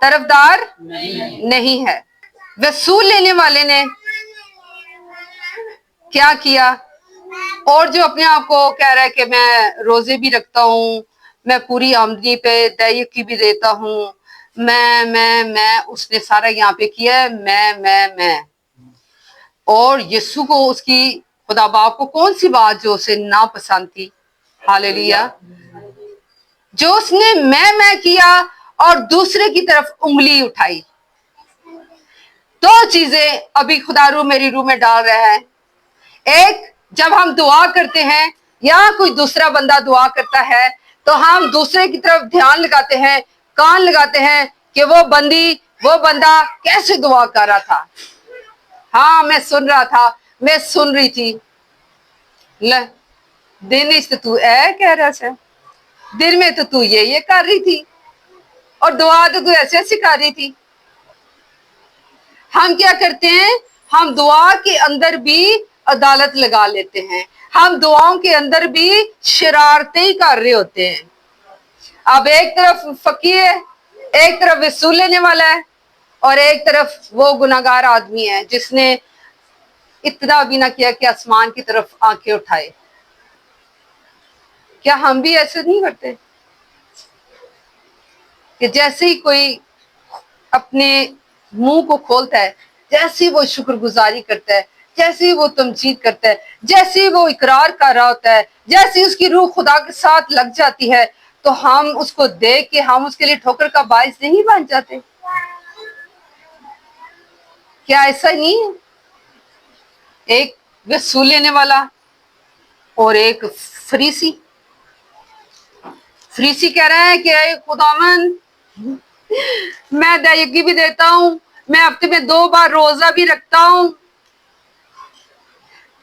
طرفدار نہیں ہے۔ وصول لینے والے نے کیا کیا؟ اور جو اپنے آپ کو کہہ رہا ہے کہ میں روزے بھی رکھتا ہوں، میں پوری آمدنی پہ دیکی بھی دیتا ہوں، میں اس نے سارا یہاں پہ کیا ہے، میں اور یسوع کو اس کی خدا باپ کو کون سی بات جو اسے ناپسند تھی؟ ہاللیلویا! جو اس نے میں کیا اور دوسرے کی طرف انگلی اٹھائی۔ دو چیزیں ابھی خدا روح میری روح میں ڈال رہا ہے۔ ایک، جب ہم دعا کرتے ہیں یا کوئی دوسرا بندہ دعا کرتا ہے تو ہم دوسرے کی طرف دھیان لگاتے ہیں، کان لگاتے ہیں کہ وہ بندہ کیسے دعا کر رہا تھا۔ ہاں میں سن رہا تھا، میں سن رہی تھی۔ دن اس تو اے کہہ رہا سے، دن میں تو یہ کر رہی تھی، اور دعا تو ایسے ایسے کر رہی تھی۔ ہم کیا کرتے ہیں؟ ہم دعا کے اندر بھی عدالت لگا لیتے ہیں، ہم دعاؤں کے اندر بھی شرارتیں کر رہے ہوتے ہیں۔ اب ایک طرف فقیر ہے، ایک طرف وصول لینے والا ہے، اور ایک طرف وہ گناہگار آدمی ہے جس نے اتنا بھی نہ کیا کہ آسمان کی طرف آنکھیں اٹھائے۔ کیا ہم بھی ایسے نہیں کرتے کہ جیسے ہی کوئی اپنے منہ کو کھولتا ہے، جیسے ہی وہ شکر گزاری کرتا ہے، جیسے ہی وہ تمجید کرتا ہے، جیسے ہی وہ اقرار کر رہا ہوتا ہے، جیسے ہی اس کی روح خدا کے ساتھ لگ جاتی ہے، تو ہم اس کو دیکھ کے ہم اس کے لیے ٹھوکر کا باعث نہیں بن جاتے؟ کیا ایسا نہیں ہے؟ ایک وصول لینے والا اور ایک فریسی کہہ رہا ہے کہ اے خداوند، میں دیکی بھی دیتا ہوں، میں ہفتے میں 2 بار روزہ بھی رکھتا ہوں،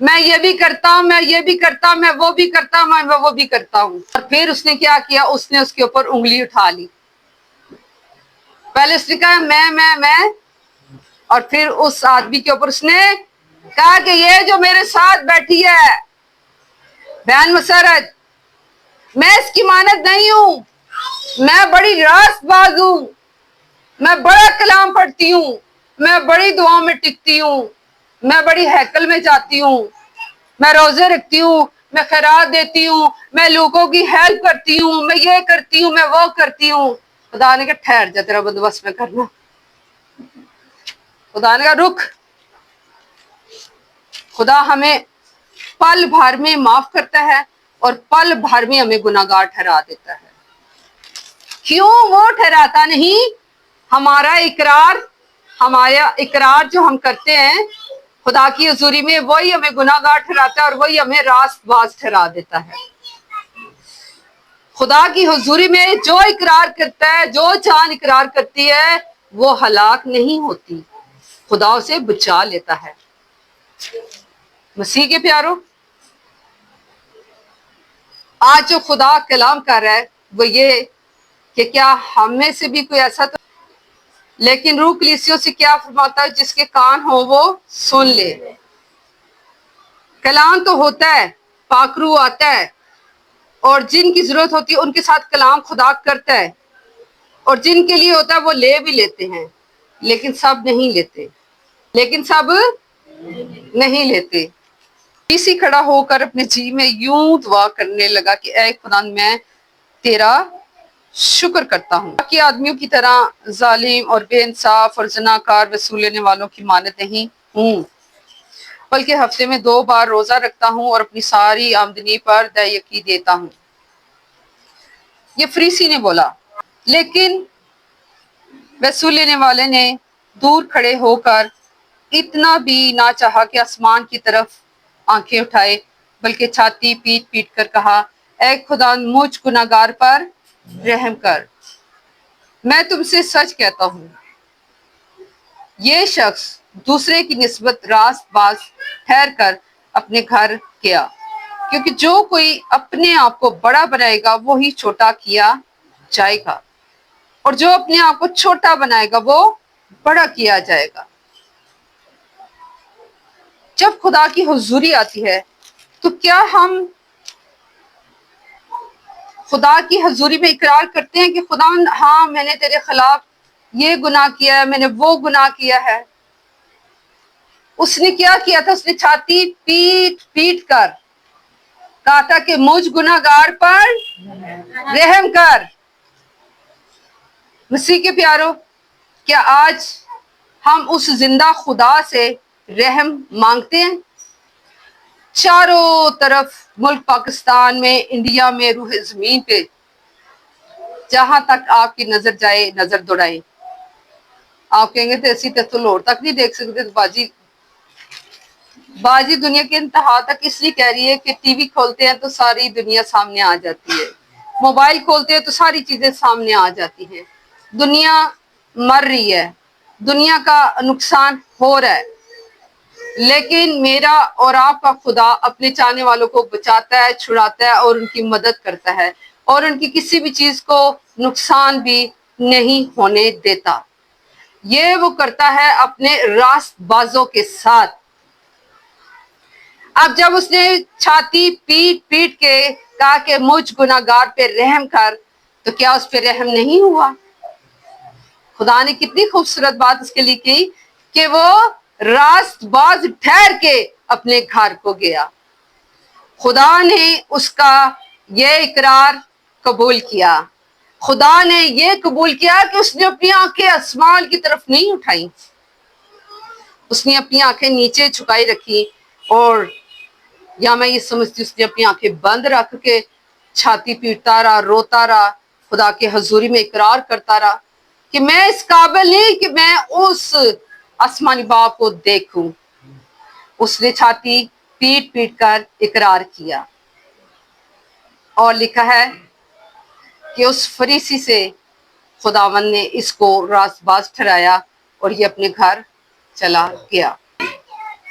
میں یہ بھی کرتا ہوں، میں یہ بھی کرتا ہوں، میں وہ بھی کرتا ہوں، میں وہ بھی کرتا ہوں۔ اور پھر اس نے کیا کیا؟ اس نے اس کے اوپر انگلی اٹھا لی۔ پہلے اس نے کہا میں، اور پھر اس آدمی کے اوپر اس نے کہا کہ یہ جو میرے ساتھ بیٹھی ہے بہن مسرت، میں اس کی مانند نہیں ہوں، میں بڑی راست باز ہوں، میں بڑا کلام پڑھتی ہوں، میں بڑی دعاؤں میں ٹکتی ہوں، میں بڑی ہیکل میں جاتی ہوں، میں روزے رکھتی ہوں، میں خیرات دیتی ہوں، میں لوگوں کی ہیلپ کرتی ہوں، میں یہ کرتی ہوں، میں وہ کرتی ہوں۔ خدا نے کہا ٹھہر جا، تیرا بندوبست میں کرنا۔ خدا نے کہا رک۔ خدا ہمیں پل بھر میں معاف کرتا ہے اور پل بھر میں ہمیں گناہگار ٹھہرا دیتا ہے۔ کیوں وہ ٹھہراتا نہیں؟ ہمارا اقرار جو ہم کرتے ہیں خدا کی حضوری میں، وہی ہمیں گناہگار ٹھہراتا ہے اور وہی ہمیں راست باز ٹھہرا دیتا ہے۔ خدا کی حضوری میں جو اقرار کرتا ہے، جو جان اقرار کرتی ہے، وہ ہلاک نہیں ہوتی، خدا اسے بچا لیتا ہے۔ مسیح کے پیارو، آج جو خدا کلام کر رہا ہے وہ یہ کہ کیا ہم میں سے بھی کوئی ایسا تو، لیکن روح کلیسیوں سے کیا فرماتا ہے؟ جس کے کان ہو وہ سن لے۔ کلام تو ہوتا ہے، پاک روح آتا ہے، اور جن کی ضرورت ہوتی ہے ان کے ساتھ کلام خدا کرتا ہے، اور جن کے لیے ہوتا ہے وہ لے بھی لیتے ہیں، لیکن سب نہیں لیتے۔ اسی کھڑا ہو کر اپنے جی میں یوں دعا کرنے لگا کہ اے خدا، میں تیرا شکر کرتا ہوں کہ آدمیوں کی طرح ظالم اور بے انصاف اور زناکار وصول لینے والوں کی مانند نہیں ہوں، بلکہ ہفتے میں 2 بار روزہ رکھتا ہوں اور اپنی ساری آمدنی پر دیکی دیتا ہوں۔ یہ فریسی نے بولا، لیکن وصول لینے والے نے دور کھڑے ہو کر اتنا بھی نہ چاہا کہ آسمان کی طرف آنکھیں اٹھائے، بلکہ چھاتی پیٹ پیٹ کر کہا، اے خدا مجھ گناہگار پر رحم کر۔ میں تم سے سچ کہتا ہوں، یہ شخص دوسرے کی نسبت راست باز ٹھہر کر اپنے گھر گیا، کیونکہ جو کوئی اپنے آپ کو بڑا بنائے گا وہی چھوٹا کیا جائے گا، اور جو اپنے آپ کو چھوٹا بنائے گا وہ بڑا کیا جائے گا۔ جب خدا کی حضوری آتی ہے تو کیا ہم خدا کی حضوری میں اقرار کرتے ہیں کہ خدا ہاں میں نے تیرے خلاف یہ گناہ کیا ہے, میں نے وہ گناہ کیا ہے. اس نے کیا کیا تھا؟ اس نے چھاتی پیٹ پیٹ کر کہا تھا کہ مجھ گناہگار پر رحم کر. مسیح کے پیارو, کیا آج ہم اس زندہ خدا سے رحم مانگتے ہیں؟ چاروں طرف ملک پاکستان میں, انڈیا میں, روح زمین پہ جہاں تک آپ کی نظر جائے نظر دوڑائے. آپ کہیں گے تو ایسی تو لوڑ تک نہیں دیکھ سکتے. تو باجی دنیا کے انتہا تک اس لیے کہہ رہی ہے کہ ٹی وی کھولتے ہیں تو ساری دنیا سامنے آ جاتی ہے, موبائل کھولتے ہیں تو ساری چیزیں سامنے آ جاتی ہیں. دنیا مر رہی ہے, دنیا کا نقصان ہو رہا ہے, لیکن میرا اور آپ کا خدا اپنے چاہنے والوں کو بچاتا ہے, چھڑاتا ہے اور ان کی مدد کرتا ہے, اور ان کی کسی بھی چیز کو نقصان بھی نہیں ہونے دیتا. یہ وہ کرتا ہے اپنے راست بازوں کے ساتھ. اب جب اس نے چھاتی پیٹ پیٹ کے کہا کہ مجھ گناہگار پہ رحم کر, تو کیا اس پہ رحم نہیں ہوا؟ خدا نے کتنی خوبصورت بات اس کے لیے کی کہ وہ راست باز ٹھہر کے اپنے گھر کو گیا. خدا نے اس کا یہ اقرار قبول کیا. خدا نے یہ قبول کیا کہ اس نے اپنی آنکھیں آسمان کی طرف نہیں اٹھائیں, اس نے اپنی آنکھیں نیچے چھکائی رکھی, اور یا میں یہ سمجھتی اس نے اپنی آنکھیں بند رکھ کے چھاتی پیٹتا رہا, روتا رہا, خدا کے حضوری میں اقرار کرتا رہا کہ میں اس قابل نہیں کہ میں اس آسمانی باپ کو دیکھوں. اس نے چھاتی پیٹ پیٹ کر اقرار کیا, اور لکھا ہے کہ اس فریسی سے خداوند نے اس کو راست باز ٹھہرایا اور یہ اپنے گھر چلا گیا.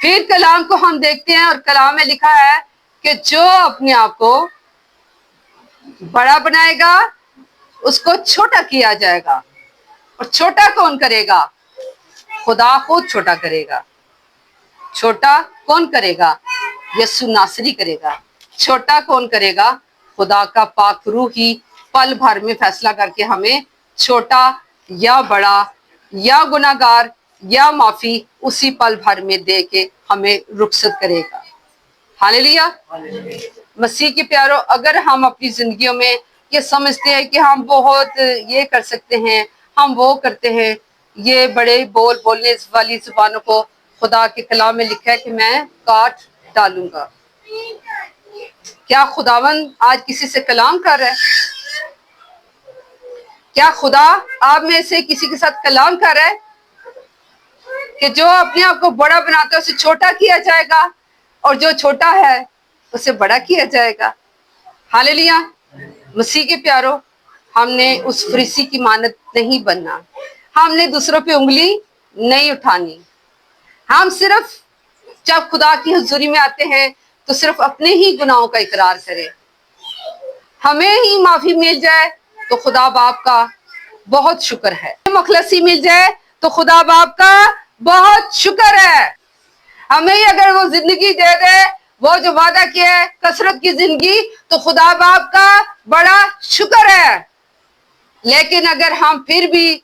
پھر کلام کو ہم دیکھتے ہیں, اور کلام میں لکھا ہے کہ جو اپنے آپ کو بڑا بنائے گا اس کو چھوٹا کیا جائے گا. اور چھوٹا کون کرے گا؟ خدا خود چھوٹا کرے گا. چھوٹا کون کرے گا؟ یسوع ناصری کرے گا. چھوٹا کون کرے گا؟ خدا کا پاک روح ہی پل بھر میں فیصلہ کر کے ہمیں چھوٹا یا بڑا یا گناہگار یا معافی اسی پل بھر میں دے کے ہمیں رخصت کرے گا. ہاللیلویا. مسیح کے پیارو, اگر ہم اپنی زندگیوں میں یہ سمجھتے ہیں کہ ہم بہت یہ کر سکتے ہیں, ہم وہ کرتے ہیں, یہ بڑے بولنے والی زبانوں کو خدا کے کلام میں لکھا ہے کہ میں کاٹ ڈالوں گا. کیا خداوند آج کسی سے کلام کر رہا ہے؟ کیا خدا آپ میں سے کسی کے ساتھ کلام کر رہا ہے کہ جو اپنے آپ کو بڑا بناتا ہے اسے چھوٹا کیا جائے گا, اور جو چھوٹا ہے اسے بڑا کیا جائے گا؟ ہاللیلویا. مسیح کے پیارو, ہم نے اس فریسی کی مانند نہیں بننا, ہم نے دوسروں پہ انگلی نہیں اٹھانی. ہم صرف جب خدا کی حضوری میں آتے ہیں تو صرف اپنے ہی گناہوں کا اقرار کریں. ہمیں ہی معافی مل جائے تو خدا باپ کا بہت شکر ہے, مخلصی مل جائے تو خدا باپ کا بہت شکر ہے. ہمیں اگر وہ زندگی دے دے, وہ جو وعدہ کیا ہے کثرت کی زندگی, تو خدا باپ کا بڑا شکر ہے. لیکن اگر ہم پھر بھی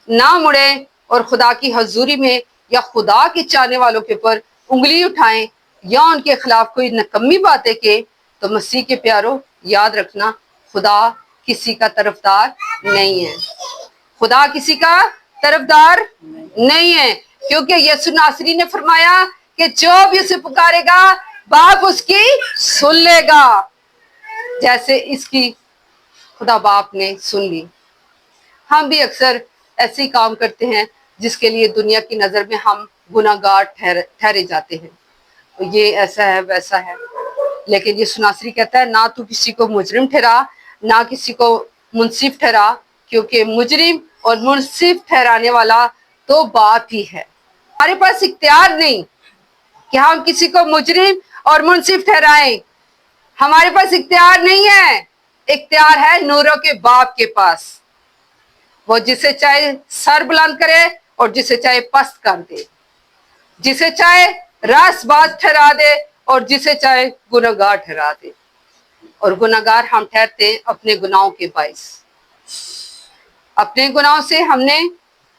نہ مڑیں اور خدا کی حضوری میں یا خدا کے چاہنے والوں کے اوپر انگلی اٹھائیں یا ان کے خلاف کوئی نکمی باتیں کہ, تو مسیح کے پیارو یاد رکھنا, خدا کسی کا طرفدار نہیں ہے. خدا کسی کا طرفدار نہیں ہے, کیونکہ یسوع ناصری نے فرمایا کہ جو بھی اسے پکارے گا باپ اس کی سن لے گا, جیسے اس کی خدا باپ نے سن لی. ہم بھی اکثر ایسے ہی کام کرتے ہیں جس کے لیے دنیا کی نظر میں ہم گناہگار ٹھہرے جاتے ہیں, یہ ایسا ہے ویسا ہے. لیکن یسوع ناصری کہتا ہے نہ تو کسی کو مجرم ٹھہرا, نہ کسی کو منصف ٹھہرا, کیونکہ مجرم اور منصف ٹھہرانے والا تو باپ ہی ہے. ہمارے پاس اختیار نہیں کہ ہم کسی کو مجرم اور منصف ٹھہرائیں. ہمارے پاس اختیار نہیں ہے, اختیار ہے نوروں کے باپ کے پاس. وہ جسے چاہے سر بلند کرے اور جسے چاہے پست کر دے, جسے چاہے راست باز ٹھہرا دے اور جسے چاہے گناہگار ٹھہرا دے. اور گناہگار ہم ٹھہرتے ہیں اپنے گناہوں کے باعث. اپنے گناہوں سے ہم نے